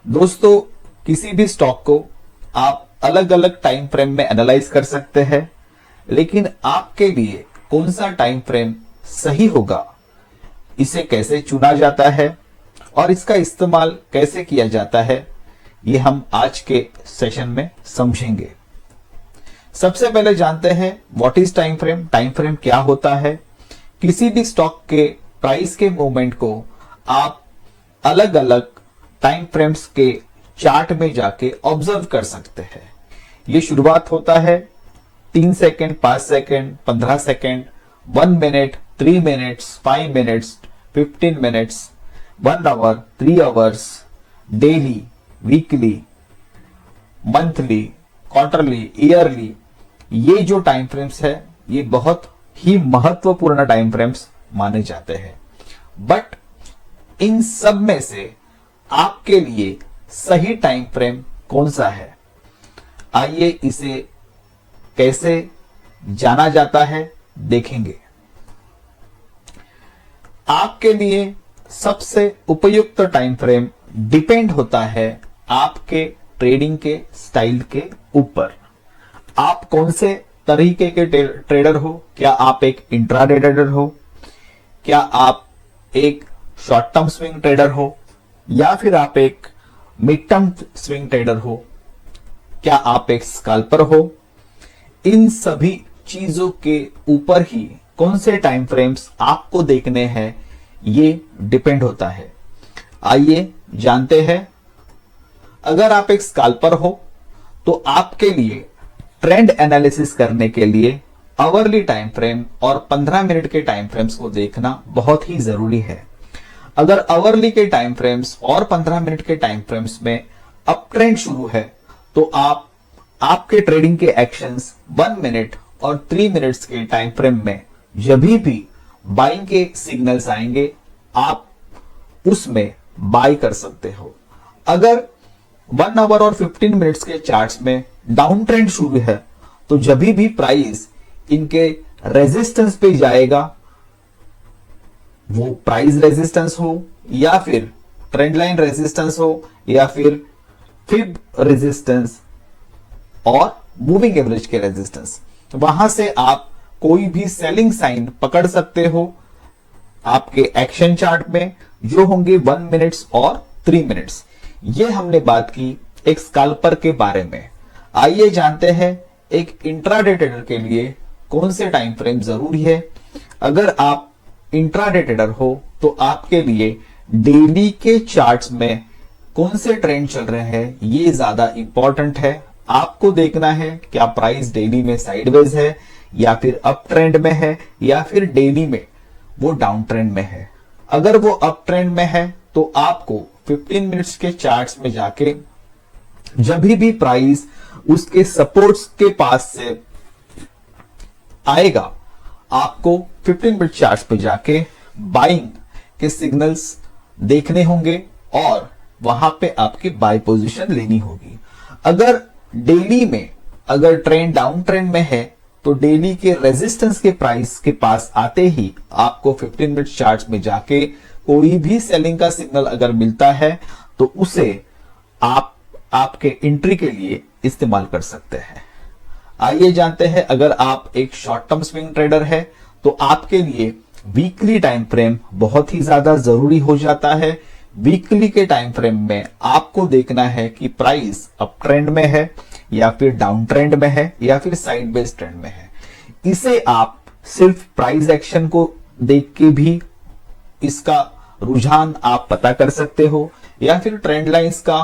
दोस्तों, किसी भी स्टॉक को आप अलग अलग टाइम फ्रेम में एनालाइज कर सकते हैं, लेकिन आपके लिए कौन सा टाइम फ्रेम सही होगा, इसे कैसे चुना जाता है और इसका इस्तेमाल कैसे किया जाता है, ये हम आज के सेशन में समझेंगे। सबसे पहले जानते हैं what is time frame. Time frame क्या होता है? किसी भी स्टॉक के प्राइस के मूवमेंट को आप अलग अलग टाइम फ्रेम्स के चार्ट में जाके ऑब्जर्व कर सकते हैं। ये शुरुआत होता है 3 second, 5 second, 15 second, 1 minute, 3 minutes, 5 minutes, 15 minutes, 1 hour, 3 hours, daily, weekly, monthly, quarterly, yearly. ये जो टाइम फ्रेम्स है ये बहुत ही महत्वपूर्ण टाइम फ्रेम्स माने जाते हैं। बट इन सब में से आपके लिए सही टाइम फ्रेम कौन सा है, आइए इसे कैसे जाना जाता है देखेंगे। आपके लिए सबसे उपयुक्त टाइम फ्रेम डिपेंड होता है आपके ट्रेडिंग के स्टाइल के ऊपर। आप कौन से तरीके के ट्रेडर हो? क्या आप एक इंट्राडे ट्रेडर हो? क्या आप एक शॉर्ट टर्म स्विंग ट्रेडर हो? या फिर आप एक मिड टर्म स्विंग ट्रेडर हो? क्या आप एक स्कैल्पर हो? इन सभी चीजों के ऊपर ही कौन से टाइम फ्रेम्स आपको देखने हैं ये डिपेंड होता है। आइए जानते हैं। अगर आप एक स्कैल्पर हो तो आपके लिए ट्रेंड एनालिसिस करने के लिए आवरली टाइम फ्रेम और 15 मिनट के टाइम फ्रेम्स को देखना बहुत ही जरूरी है। अगर आवरली के टाइम फ्रेम्स और 15 मिनट के टाइम फ्रेम्स में अप ट्रेंड शुरू है तो आपके ट्रेडिंग के एक्शंस 1 मिनट और 3 मिनट्स के टाइम फ्रेम में जब भी बाइंग के सिग्नल्स आएंगे आप उसमें बाय कर सकते हो। अगर 1 आवर और 15 मिनट्स के चार्ट्स में डाउन ट्रेंड शुरू है तो जब भी प्राइस इनके रेजिस्टेंस पे जाएगा, वो प्राइस रेजिस्टेंस हो या फिर ट्रेंड लाइन रेजिस्टेंस हो या फिर फिब रेजिस्टेंस और मूविंग एवरेज के रेजिस्टेंस, तो वहां से आप कोई भी सेलिंग साइन पकड़ सकते हो आपके एक्शन चार्ट में, जो होंगे 1 मिनट्स और 3 मिनट्स। ये हमने बात की एक स्कैल्पर के बारे में। आइए जानते हैं एक इंट्राडे ट्रेडर के लिए कौन से टाइम फ्रेम जरूरी है। अगर आप इंट्राडे ट्रेडर हो तो आपके लिए डेली के चार्ट्स में कौन से ट्रेंड चल रहे हैं ये ज्यादा इंपॉर्टेंट है। आपको देखना है क्या प्राइस डेली में साइडवेज है या फिर अप ट्रेंड में है या फिर डेली में वो डाउन ट्रेंड में है। अगर वो अप ट्रेंड में है तो आपको 15 मिनट्स के चार्ट्स में जाके जब भी प्राइस उसके सपोर्ट्स के पास से आएगा आपको 15 मिनट चार्ट्स पे जाके बाइंग के सिग्नल्स देखने होंगे और वहां पे आपकी बाय पोजीशन लेनी होगी। अगर डेली में अगर ट्रेंड डाउन ट्रेंड में है तो डेली के रेजिस्टेंस के प्राइस के पास आते ही आपको 15 मिनट चार्ट्स में जाके कोई भी सेलिंग का सिग्नल अगर मिलता है तो उसे आप आपके एंट्री के लिए इस्तेमाल कर सकते हैं। आइए जानते हैं अगर आप एक शॉर्ट टर्म स्विंग ट्रेडर है तो आपके लिए वीकली टाइम फ्रेम बहुत ही ज्यादा जरूरी हो जाता है। वीकली के टाइम फ्रेम में आपको देखना है कि प्राइस अप ट्रेंड में है या फिर डाउन ट्रेंड में है या फिर साइडवेज ट्रेंड में है। इसे आप सिर्फ प्राइस एक्शन को देख के भी इसका रुझान आप पता कर सकते हो या फिर ट्रेंड लाइंस का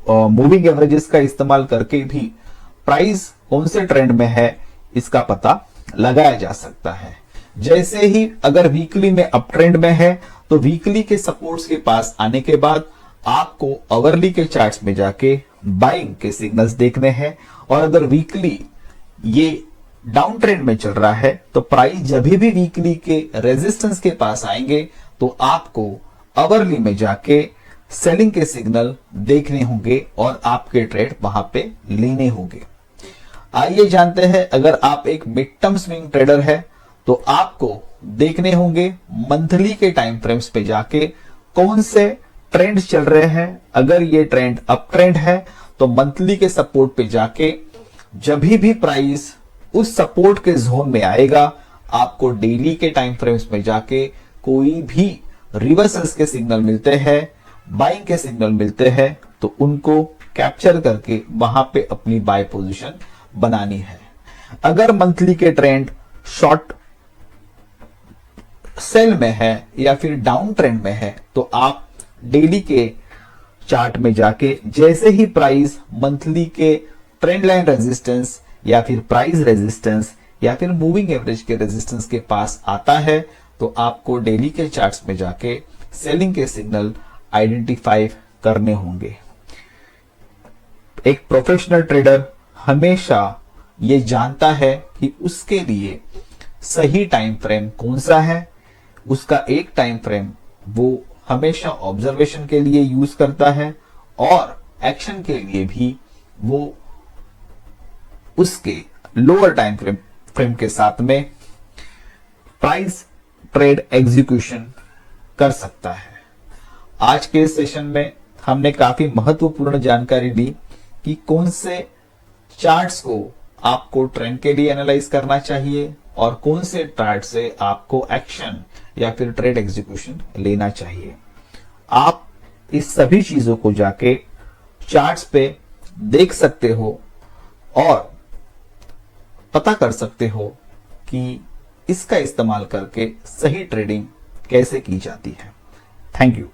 मूविंग एवरेजेस का इस्तेमाल करके भी प्राइस कौन से ट्रेंड में है इसका पता लगाया जा सकता है। जैसे ही अगर वीकली में अप ट्रेंड में है तो वीकली के सपोर्ट्स के पास आने के बाद आपको आवरली के चार्ट्स में जाके बाइंग के सिग्नल्स देखने हैं और अगर वीकली ये डाउन ट्रेंड में चल रहा है तो प्राइस जब भी वीकली के रेजिस्टेंस के पास आएंगे तो आपको आवरली में जाके सेलिंग के सिग्नल देखने होंगे और आपके ट्रेड वहां पे लेने होंगे। आइए जानते हैं अगर आप एक मिड टर्म स्विंग ट्रेडर है तो आपको देखने होंगे मंथली के टाइम फ्रेम्स पे जाके कौन से ट्रेंड चल रहे हैं, अगर ये ट्रेंड अप ट्रेंड है तो मंथली के सपोर्ट पे जाके जब भी प्राइस उस सपोर्ट के जोन में आएगा, आपको डेली के टाइम फ्रेम्स में जाके कोई भी रिवर्सल्स के सिग्नल मिलते हैं, बाइंग के सिग्नल मिलते हैं, तो उनको कैप्चर करके वहां पे अपनी बाय पोजीशन बनानी है। अगर मंथली के ट्रेंड शॉर्ट सेल में है या फिर डाउन ट्रेंड में है, तो आप डेली के चार्ट में जाके जैसे ही प्राइस मंथली के ट्रेंड लाइन रेजिस्टेंस या फिर प्राइस रेजिस्टेंस या फिर मूविंग एवरेज के रेजिस्टेंस के पास आता है, तो आपको डेली के चार्ट्स में जाके सेलिंग के सिग्नल आइडेंटिफाई करने होंगे। एक प्रोफेशनल ट्रेडर हमेशा ये जानता है कि उसके लिए सही टाइम फ्रेम कौन सा है। उसका एक टाइम फ्रेम वो हमेशा ऑब्जर्वेशन के लिए यूज करता है और एक्शन के लिए भी वो उसके लोअर टाइम फ्रेम के साथ में प्राइस ट्रेड एग्जीक्यूशन कर सकता है। आज के सेशन में हमने काफी महत्वपूर्ण जानकारी दी कि कौन से चार्ट्स को आपको ट्रेंड के लिए एनालाइज करना चाहिए और कौन से चार्ट से आपको एक्शन या फिर ट्रेड एग्जीक्यूशन लेना चाहिए। आप इस सभी चीजों को जाके चार्ट्स पे देख सकते हो और पता कर सकते हो कि इसका इस्तेमाल करके सही ट्रेडिंग कैसे की जाती है। Thank you.